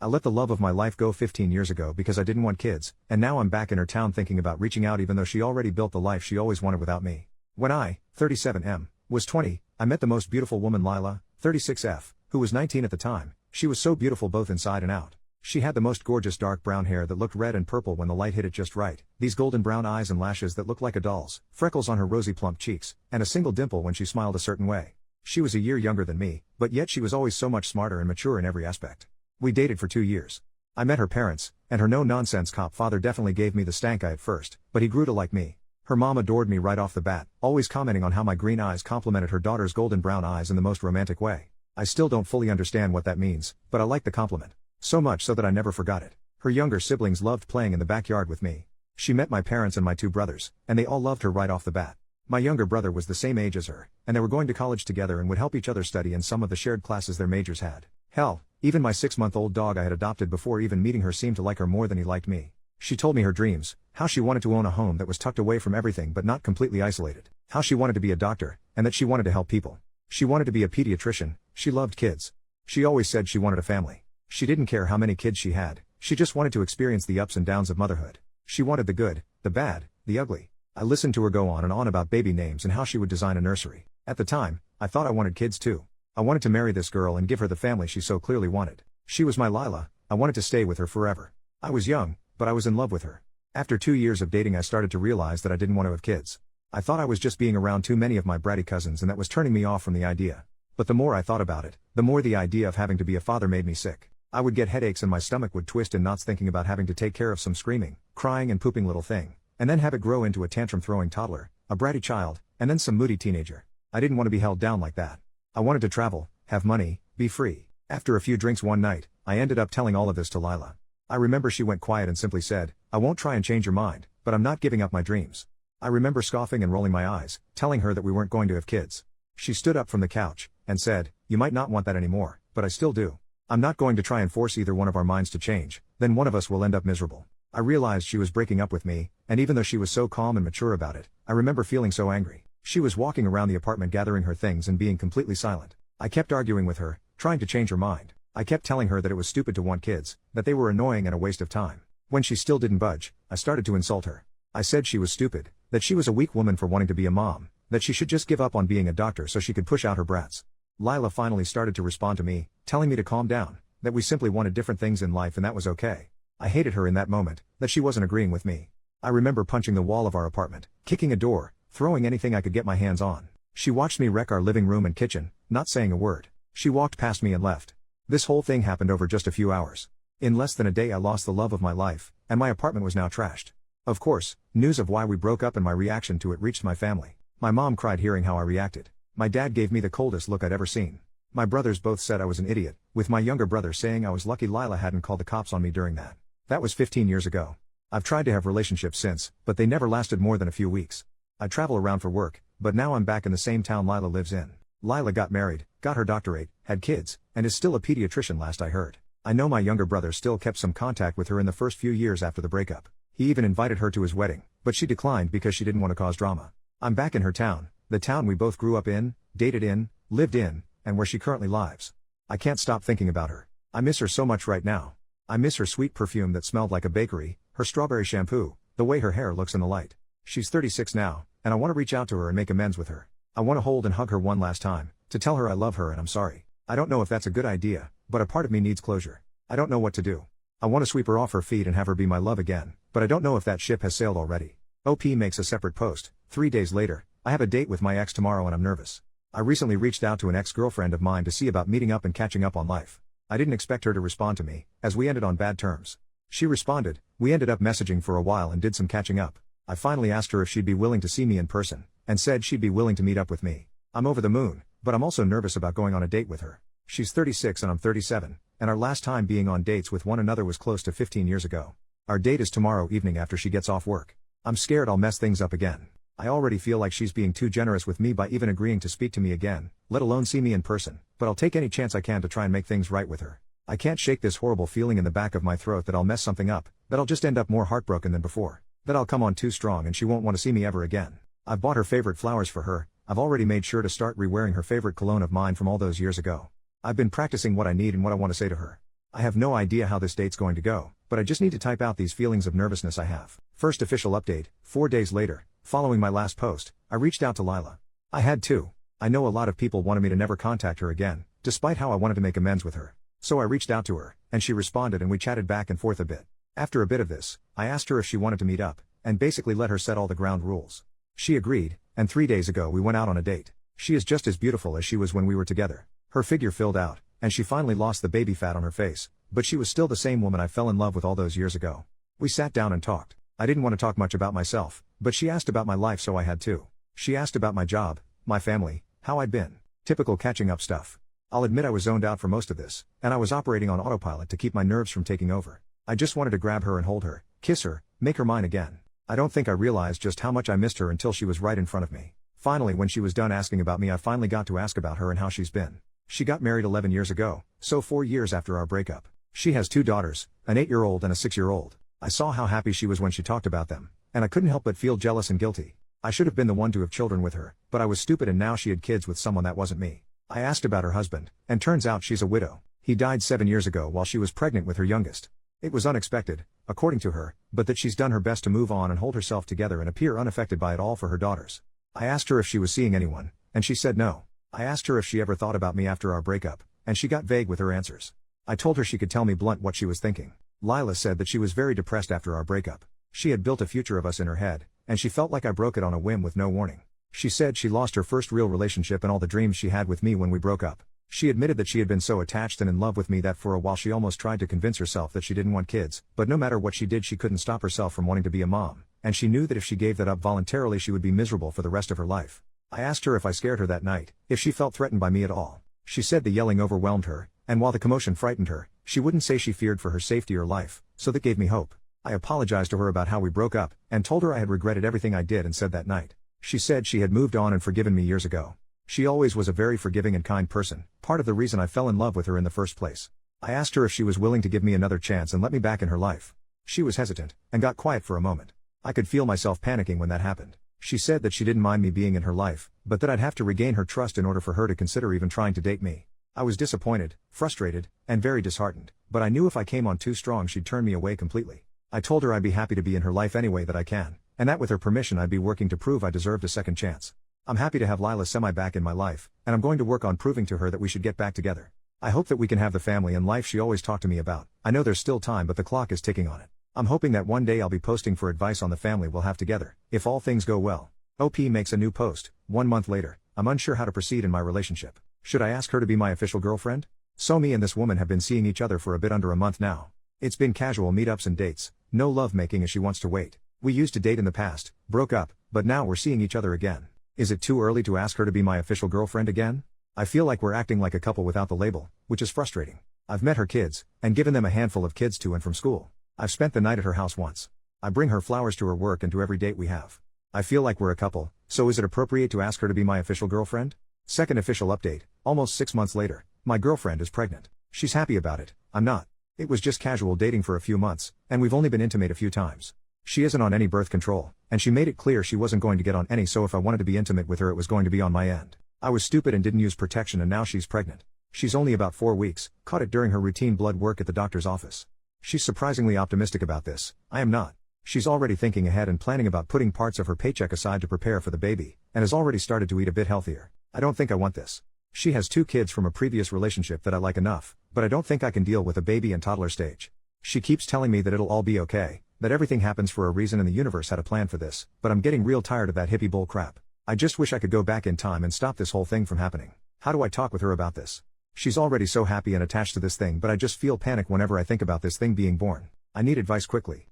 I let the love of my life go 15 years ago because I didn't want kids, and now I'm back in her town thinking about reaching out even though she already built the life she always wanted without me. When I, 37M, was 20, I met the most beautiful woman Lila, 36F, who was 19 at the time. She was so beautiful both inside and out. She had the most gorgeous dark brown hair that looked red and purple when the light hit it just right, these golden brown eyes and lashes that looked like a doll's, freckles on her rosy plump cheeks, and a single dimple when she smiled a certain way. She was a year younger than me, but yet she was always so much smarter and mature in every aspect. We dated for 2 years. I met her parents, and her no-nonsense cop father definitely gave me the stank eye at first, but he grew to like me. Her mom adored me right off the bat, always commenting on how my green eyes complemented her daughter's golden brown eyes in the most romantic way. I still don't fully understand what that means, but I like the compliment. So much so that I never forgot it. Her younger siblings loved playing in the backyard with me. She met my parents and my 2 brothers, and they all loved her right off the bat. My younger brother was the same age as her, and they were going to college together and would help each other study in some of the shared classes their majors had. Hell, even my 6-month-old dog I had adopted before even meeting her seemed to like her more than he liked me. She told me her dreams, how she wanted to own a home that was tucked away from everything but not completely isolated, how she wanted to be a doctor, and that she wanted to help people. She wanted to be a pediatrician, she loved kids. She always said she wanted a family. She didn't care how many kids she had, she just wanted to experience the ups and downs of motherhood. She wanted the good, the bad, the ugly. I listened to her go on and on about baby names and how she would design a nursery. At the time, I thought I wanted kids too. I wanted to marry this girl and give her the family she so clearly wanted. She was my Lila, I wanted to stay with her forever. I was young, but I was in love with her. After 2 years of dating I started to realize that I didn't want to have kids. I thought I was just being around too many of my bratty cousins and that was turning me off from the idea. But the more I thought about it, the more the idea of having to be a father made me sick. I would get headaches and my stomach would twist in knots thinking about having to take care of some screaming, crying and pooping little thing, and then have it grow into a tantrum-throwing toddler, a bratty child, and then some moody teenager. I didn't want to be held down like that. I wanted to travel, have money, be free. After a few drinks one night, I ended up telling all of this to Lila. I remember she went quiet and simply said, "I won't try and change your mind, but I'm not giving up my dreams." I remember scoffing and rolling my eyes, telling her that we weren't going to have kids. She stood up from the couch, and said, "You might not want that anymore, but I still do. I'm not going to try and force either one of our minds to change, then one of us will end up miserable." I realized she was breaking up with me, and even though she was so calm and mature about it, I remember feeling so angry. She was walking around the apartment gathering her things and being completely silent. I kept arguing with her, trying to change her mind. I kept telling her that it was stupid to want kids, that they were annoying and a waste of time. When she still didn't budge, I started to insult her. I said she was stupid, that she was a weak woman for wanting to be a mom, that she should just give up on being a doctor so she could push out her brats. Lila finally started to respond to me, telling me to calm down, that we simply wanted different things in life and that was okay. I hated her in that moment, that she wasn't agreeing with me. I remember punching the wall of our apartment, kicking a door, throwing anything I could get my hands on. She watched me wreck our living room and kitchen, not saying a word. She walked past me and left. This whole thing happened over just a few hours. In less than a day I lost the love of my life, and my apartment was now trashed. Of course, news of why we broke up and my reaction to it reached my family. My mom cried hearing how I reacted. My dad gave me the coldest look I'd ever seen. My brothers both said I was an idiot, with my younger brother saying I was lucky Lila hadn't called the cops on me during that. That was 15 years ago. I've tried to have relationships since, but they never lasted more than a few weeks. I travel around for work, but now I'm back in the same town Lila lives in. Lila got married, got her doctorate, had kids, and is still a pediatrician last I heard. I know my younger brother still kept some contact with her in the first few years after the breakup. He even invited her to his wedding, but she declined because she didn't want to cause drama. I'm back in her town, the town we both grew up in, dated in, lived in, and where she currently lives. I can't stop thinking about her. I miss her so much right now. I miss her sweet perfume that smelled like a bakery, her strawberry shampoo, the way her hair looks in the light. She's 36 now, and I want to reach out to her and make amends with her. I want to hold and hug her one last time, to tell her I love her and I'm sorry. I don't know if that's a good idea, but a part of me needs closure. I don't know what to do. I want to sweep her off her feet and have her be my love again, but I don't know if that ship has sailed already. OP makes a separate post. 3 days later, I have a date with my ex tomorrow and I'm nervous. I recently reached out to an ex-girlfriend of mine to see about meeting up and catching up on life. I didn't expect her to respond to me, as we ended on bad terms. She responded, we ended up messaging for a while and did some catching up. I finally asked her if she'd be willing to see me in person, and said she'd be willing to meet up with me. I'm over the moon, but I'm also nervous about going on a date with her. She's 36 and I'm 37, and our last time being on dates with one another was close to 15 years ago. Our date is tomorrow evening after she gets off work. I'm scared I'll mess things up again. I already feel like she's being too generous with me by even agreeing to speak to me again, let alone see me in person, but I'll take any chance I can to try and make things right with her. I can't shake this horrible feeling in the back of my throat that I'll mess something up, that I'll just end up more heartbroken than before, that I'll come on too strong and she won't want to see me ever again. I've bought her favorite flowers for her, I've already made sure to start re-wearing her favorite cologne of mine from all those years ago. I've been practicing what I need and what I want to say to her. I have no idea how this date's going to go, but I just need to type out these feelings of nervousness I have. First official update, 4 days later, following my last post, I reached out to Lila. I had to. I know a lot of people wanted me to never contact her again, despite how I wanted to make amends with her. So I reached out to her, and she responded and we chatted back and forth a bit. After a bit of this, I asked her if she wanted to meet up, and basically let her set all the ground rules. She agreed, and 3 days ago we went out on a date. She is just as beautiful as she was when we were together. Her figure filled out, and she finally lost the baby fat on her face, but she was still the same woman I fell in love with all those years ago. We sat down and talked. I didn't want to talk much about myself, but she asked about my life so I had to. She asked about my job, my family, how I'd been. Typical catching up stuff. I'll admit I was zoned out for most of this, and I was operating on autopilot to keep my nerves from taking over. I just wanted to grab her and hold her, kiss her, make her mine again. I don't think I realized just how much I missed her until she was right in front of me. Finally, when she was done asking about me, I finally got to ask about her and how she's been. She got married 11 years ago, so 4 years after our breakup. She has 2 daughters, an 8-year-old and a 6-year-old. I saw how happy she was when she talked about them, and I couldn't help but feel jealous and guilty. I should have been the one to have children with her, but I was stupid and now she had kids with someone that wasn't me. I asked about her husband, and turns out she's a widow. He died 7 years ago while she was pregnant with her youngest. It was unexpected, according to her, but that she's done her best to move on and hold herself together and appear unaffected by it all for her daughters. I asked her if she was seeing anyone, and she said no. I asked her if she ever thought about me after our breakup, and she got vague with her answers. I told her she could tell me blunt what she was thinking. Lila said that she was very depressed after our breakup. She had built a future of us in her head, and she felt like I broke it on a whim with no warning. She said she lost her first real relationship and all the dreams she had with me when we broke up. She admitted that she had been so attached and in love with me that for a while she almost tried to convince herself that she didn't want kids, but no matter what she did she couldn't stop herself from wanting to be a mom, and she knew that if she gave that up voluntarily she would be miserable for the rest of her life. I asked her if I scared her that night, if she felt threatened by me at all. She said the yelling overwhelmed her, and while the commotion frightened her, she wouldn't say she feared for her safety or life, so that gave me hope. I apologized to her about how we broke up, and told her I had regretted everything I did and said that night. She said she had moved on and forgiven me years ago. She always was a very forgiving and kind person, part of the reason I fell in love with her in the first place. I asked her if she was willing to give me another chance and let me back in her life. She was hesitant, and got quiet for a moment. I could feel myself panicking when that happened. She said that she didn't mind me being in her life, but that I'd have to regain her trust in order for her to consider even trying to date me. I was disappointed, frustrated, and very disheartened, but I knew if I came on too strong she'd turn me away completely. I told her I'd be happy to be in her life any way that I can, and that with her permission I'd be working to prove I deserved a second chance. I'm happy to have Lila semi back in my life, and I'm going to work on proving to her that we should get back together. I hope that we can have the family and life she always talked to me about. I know there's still time, but the clock is ticking on it. I'm hoping that one day I'll be posting for advice on the family we'll have together, if all things go well. OP makes a new post. 1 month later, I'm unsure how to proceed in my relationship. Should I ask her to be my official girlfriend? So me and this woman have been seeing each other for a bit under a month now. It's been casual meetups and dates, no lovemaking as she wants to wait. We used to date in the past, broke up, but now we're seeing each other again. Is it too early to ask her to be my official girlfriend again? I feel like we're acting like a couple without the label, which is frustrating. I've met her kids, and given them a handful of kids to and from school. I've spent the night at her house once. I bring her flowers to her work and to every date we have. I feel like we're a couple, so is it appropriate to ask her to be my official girlfriend? Second official update, almost 6 months later, my girlfriend is pregnant. She's happy about it, I'm not. It was just casual dating for a few months, and we've only been intimate a few times. She isn't on any birth control, and she made it clear she wasn't going to get on any, so if I wanted to be intimate with her it was going to be on my end. I was stupid and didn't use protection, and now she's pregnant. She's only about 4 weeks, caught it during her routine blood work at the doctor's office. She's surprisingly optimistic about this, I am not. She's already thinking ahead and planning about putting parts of her paycheck aside to prepare for the baby, and has already started to eat a bit healthier. I don't think I want this. She has 2 kids from a previous relationship that I like enough, but I don't think I can deal with a baby and toddler stage. She keeps telling me that it'll all be okay, that everything happens for a reason and the universe had a plan for this, but I'm getting real tired of that hippie bull crap. I just wish I could go back in time and stop this whole thing from happening. How do I talk with her about this? She's already so happy and attached to this thing, but I just feel panic whenever I think about this thing being born. I need advice quickly.